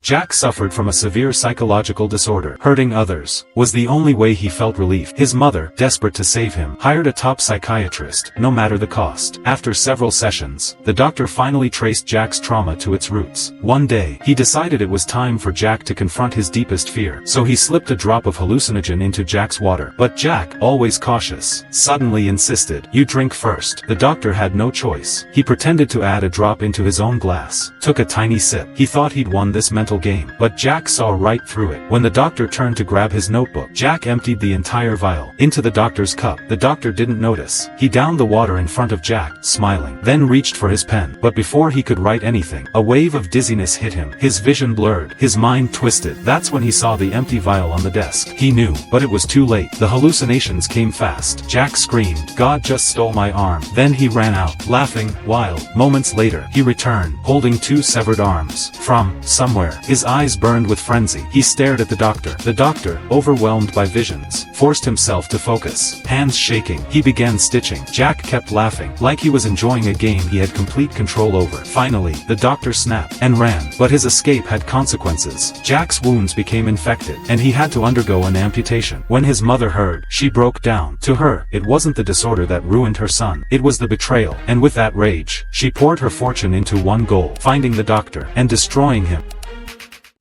Jack suffered from a severe psychological disorder. Hurting others was the only way he felt relief. His mother, desperate to save him, hired a top psychiatrist, no matter the cost. After several sessions, the doctor finally traced Jack's trauma to its roots. One day, he decided it was time for Jack to confront his deepest fear, so he slipped a drop of hallucinogen into Jack's water. But Jack, always cautious, suddenly insisted, "You drink first." The doctor had no choice. He pretended to add a drop into his own glass, took a tiny sip. He thought he'd won this mental game, but Jack saw right through it. When the doctor turned to grab his notebook, Jack emptied the entire vial into the doctor's cup. The doctor didn't notice. He downed the water in front of Jack, smiling, then reached for his pen. But before he could write anything, a wave of dizziness hit him. His vision blurred, his mind twisted. That's when he saw the empty vial on the desk. He knew, but it was too late. The hallucinations came fast. Jack screamed, "God just stole my arm." Then he ran out, laughing, wild. Moments later, he returned, holding two severed arms. From somewhere, his eyes burned with frenzy. He stared at the doctor. The doctor, overwhelmed by visions, forced himself to focus. Hands shaking, he began stitching. Jack kept laughing, like he was enjoying a game he had complete control over. Finally, the doctor snapped and ran, but his escape had consequences. Jack's wounds became infected, and he had to undergo an amputation. When his mother heard, she broke down. To her, it wasn't the disorder that ruined her son. It was the betrayal, and with that rage, she poured her fortune into one goal: finding the doctor and destroying him.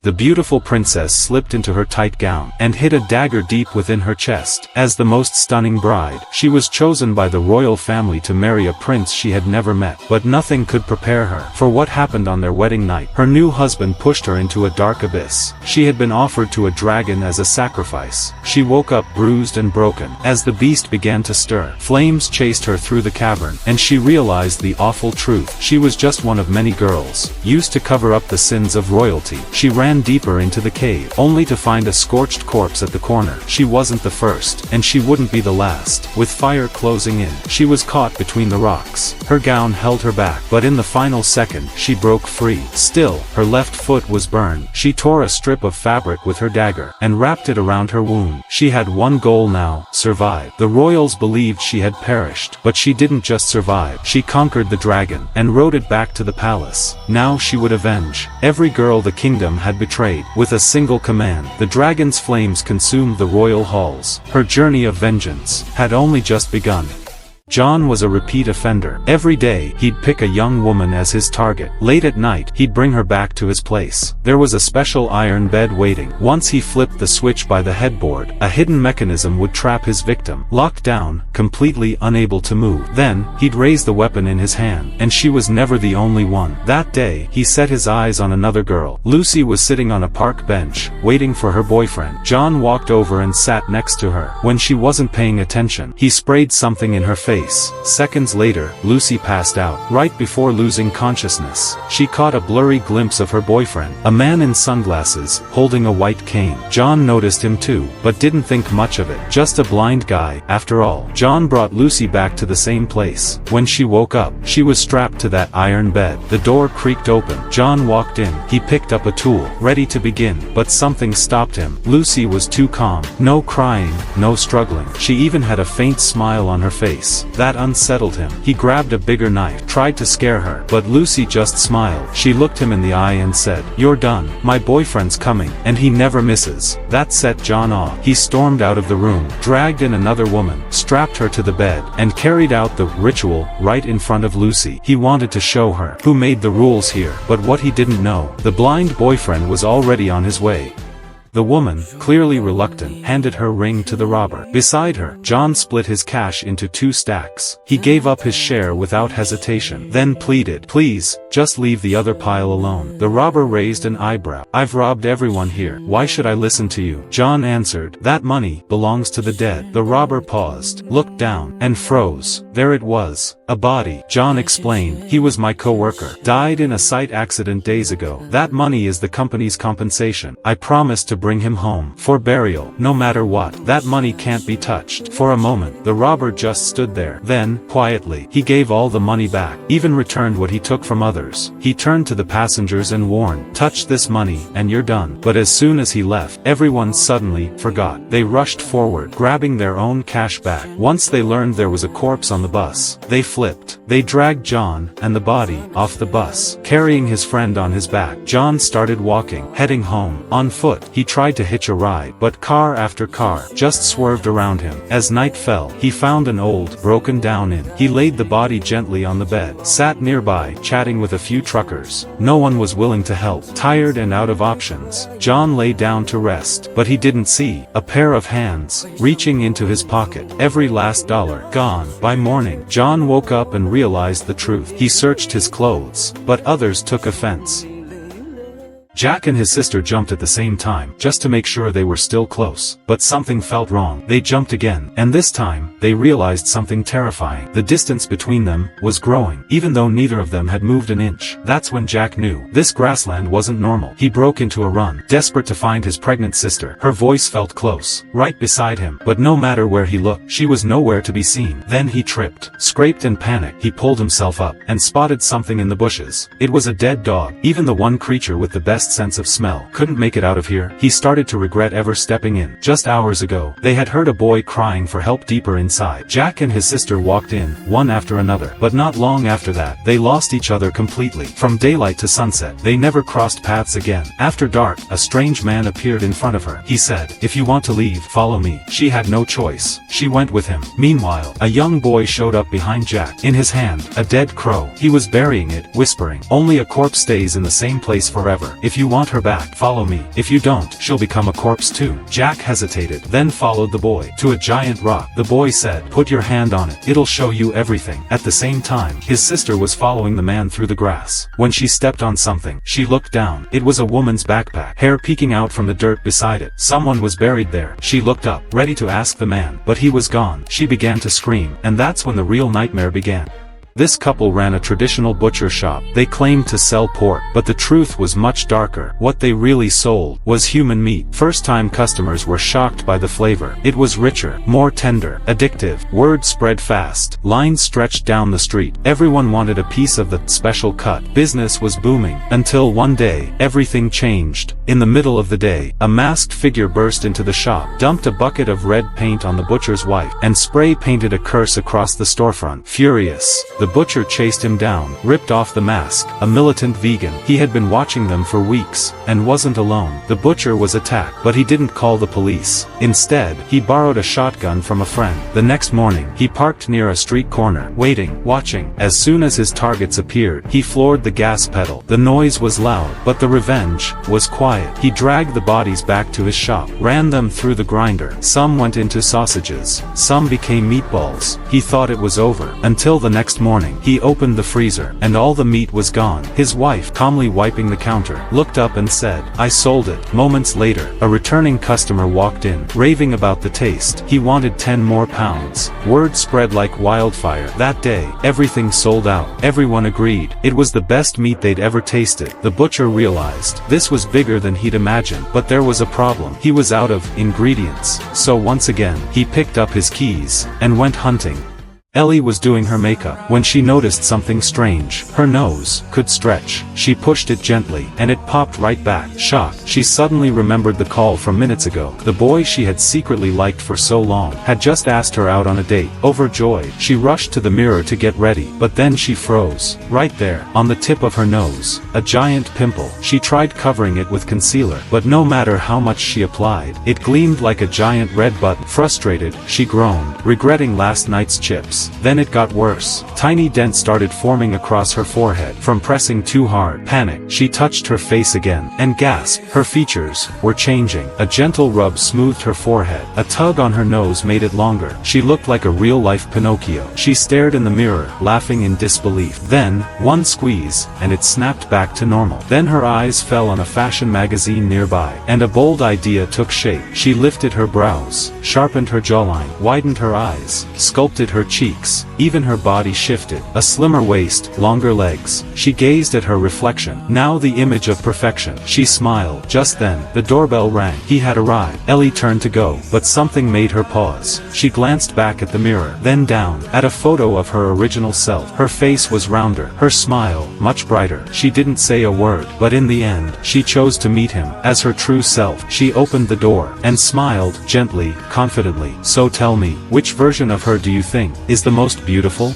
The beautiful princess slipped into her tight gown, and hid a dagger deep within her chest. As the most stunning bride, she was chosen by the royal family to marry a prince she had never met. But nothing could prepare her for what happened on their wedding night. Her new husband pushed her into a dark abyss. She had been offered to a dragon as a sacrifice. She woke up bruised and broken. As the beast began to stir, flames chased her through the cavern, and she realized the awful truth. She was just one of many girls, used to cover up the sins of royalty. She ran deeper into the cave, only to find a scorched corpse at the corner. She wasn't the first, and she wouldn't be the last. With fire closing in, she was caught between the rocks. Her gown held her back, but in the final second, she broke free. Still, her left foot was burned. She tore a strip of fabric with her dagger, and wrapped it around her wound. She had one goal now: survive. The royals believed she had perished, but she didn't just survive. She conquered the dragon, and rode it back to the palace. Now she would avenge every girl the kingdom had betrayed. With a single command, the dragon's flames consumed the royal halls. Her journey of vengeance had only just begun. John was a repeat offender. Every day, he'd pick a young woman as his target. Late at night, he'd bring her back to his place. There was a special iron bed waiting. Once he flipped the switch by the headboard, a hidden mechanism would trap his victim, locked down, completely unable to move. Then, he'd raise the weapon in his hand, and she was never the only one. That day, he set his eyes on another girl. Lucy was sitting on a park bench, waiting for her boyfriend. John walked over and sat next to her. When she wasn't paying attention, he sprayed something in her face. Seconds later, Lucy passed out. Right before losing consciousness, she caught a blurry glimpse of her boyfriend, a man in sunglasses, holding a white cane. John noticed him too, but didn't think much of it. Just a blind guy, after all. John brought Lucy back to the same place. When she woke up, she was strapped to that iron bed. The door creaked open. John walked in. He picked up a tool, ready to begin, but something stopped him. Lucy was too calm. No crying, no struggling. She even had a faint smile on her face. That unsettled him. He grabbed a bigger knife, tried to scare her, but Lucy just smiled. She looked him in the eye and said, "You're done. My boyfriend's coming, and he never misses." That set John off. He stormed out of the room, dragged in another woman, strapped her to the bed, and carried out the ritual right in front of Lucy. He wanted to show her who made the rules here, but what he didn't know, the blind boyfriend was already on his way. The woman, clearly reluctant, handed her ring to the robber. Beside her, John split his cash into 2 stacks. He gave up his share without hesitation, then pleaded, "Please, just leave the other pile alone." The robber raised an eyebrow. "I've robbed everyone here. Why should I listen to you?" John answered, "That money belongs to the dead." The robber paused, looked down, and froze. There it was, a body. John explained, "He was my co-worker. Died in a site accident days ago. That money is the company's compensation. I promised to bring him home for burial, no matter what. That money can't be touched." For a moment, the robber just stood there. Then, quietly, he gave all the money back, even returned what he took from others. He turned to the passengers and warned, "Touch this money, and you're done." But as soon as he left, everyone suddenly forgot. They rushed forward, grabbing their own cash back. Once they learned there was a corpse on the bus, they flipped. They dragged John, and the body, off the bus. Carrying his friend on his back, John started walking, heading home. On foot, he tried to hitch a ride, but car after car just swerved around him. As night fell, he found an old, broken-down inn. He laid the body gently on the bed, sat nearby, chatting with a few truckers. No one was willing to help. Tired and out of options, John lay down to rest, but he didn't see a pair of hands reaching into his pocket. Every last dollar gone. By morning, John woke up and realized the truth. He searched his clothes, but others took offense. Jack and his sister jumped at the same time, just to make sure they were still close. But something felt wrong. They jumped again, and this time, they realized something terrifying. The distance between them was growing, even though neither of them had moved an inch. That's when Jack knew this grassland wasn't normal. He broke into a run, desperate to find his pregnant sister. Her voice felt close, right beside him, but no matter where he looked, she was nowhere to be seen. Then he tripped, scraped and panicked. He pulled himself up, and spotted something in the bushes. It was a dead dog. Even the one creature with the best sense of smell couldn't make it out of here. He started to regret ever stepping in. Just hours ago, they had heard a boy crying for help deeper inside. Jack and his sister walked in, one after another, but not long after that, they lost each other completely. From daylight to sunset, they never crossed paths again. After dark, a strange man appeared in front of her. He said, "If you want to leave, follow me." She had no choice. She went with him. Meanwhile, a young boy showed up behind Jack. In his hand, a dead crow. He was burying it, whispering, "Only a corpse stays in the same place forever. If you want her back, follow me. If you don't, she'll become a corpse too." Jack hesitated, then followed the boy to a giant rock. The boy said, "Put your hand on it. It'll show you everything." At the same time, his sister was following the man through the grass. When she stepped on something, she looked down. It was a woman's backpack, hair peeking out from the dirt beside it. Someone was buried there. She looked up, ready to ask the man, but he was gone. She began to scream, and that's when the real nightmare began. This couple ran a traditional butcher shop. They claimed to sell pork, but the truth was much darker. What they really sold was human meat. First-time customers were shocked by the flavor. It was richer, more tender, addictive. Word spread fast. Lines stretched down the street. Everyone wanted a piece of the special cut. Business was booming. Until one day, everything changed. In the middle of the day, a masked figure burst into the shop, dumped a bucket of red paint on the butcher's wife, and spray-painted a curse across the storefront. Furious, the butcher chased him down, ripped off the mask. A militant vegan. He had been watching them for weeks, and wasn't alone. The butcher was attacked, but he didn't call the police. Instead, he borrowed a shotgun from a friend. The next morning, he parked near a street corner, waiting, watching. As soon as his targets appeared, he floored the gas pedal. The noise was loud, but the revenge was quiet. He dragged the bodies back to his shop, ran them through the grinder. Some went into sausages, some became meatballs. He thought it was over, until the next morning. He opened the freezer, and all the meat was gone. His wife, calmly wiping the counter, looked up and said, "I sold it." Moments later, a returning customer walked in, raving about the taste. He wanted 10 more pounds. Word spread like wildfire. That day, everything sold out. Everyone agreed it was the best meat they'd ever tasted. The butcher realized this was bigger than he'd imagined, but there was a problem. He was out of ingredients. So once again, he picked up his keys and went hunting. Ellie was doing her makeup when she noticed something strange. Her nose could stretch. She pushed it gently, and it popped right back. Shocked, she suddenly remembered the call from minutes ago. The boy she had secretly liked for so long had just asked her out on a date. Overjoyed, she rushed to the mirror to get ready, but then she froze. Right there, on the tip of her nose, a giant pimple. She tried covering it with concealer, but no matter how much she applied, it gleamed like a giant red button. Frustrated, she groaned, regretting last night's chips. Then it got worse. Tiny dents started forming across her forehead from pressing too hard. Panicked, she touched her face again, and gasped. Her features were changing. A gentle rub smoothed her forehead. A tug on her nose made it longer. She looked like a real-life Pinocchio. She stared in the mirror, laughing in disbelief. Then, one squeeze, and it snapped back to normal. Then her eyes fell on a fashion magazine nearby, and a bold idea took shape. She lifted her brows, sharpened her jawline, widened her eyes, sculpted her cheeks. Even her body shifted. A slimmer waist, longer legs. She gazed at her reflection, now the image of perfection. She smiled. Just then, the doorbell rang. He had arrived. Ellie turned to go, but something made her pause. She glanced back at the mirror, then down, at a photo of her original self. Her face was rounder, her smile, much brighter. She didn't say a word, but in the end, she chose to meet him, as her true self. She opened the door, and smiled, gently, confidently. "So tell me, which version of her do you think is the most beautiful?"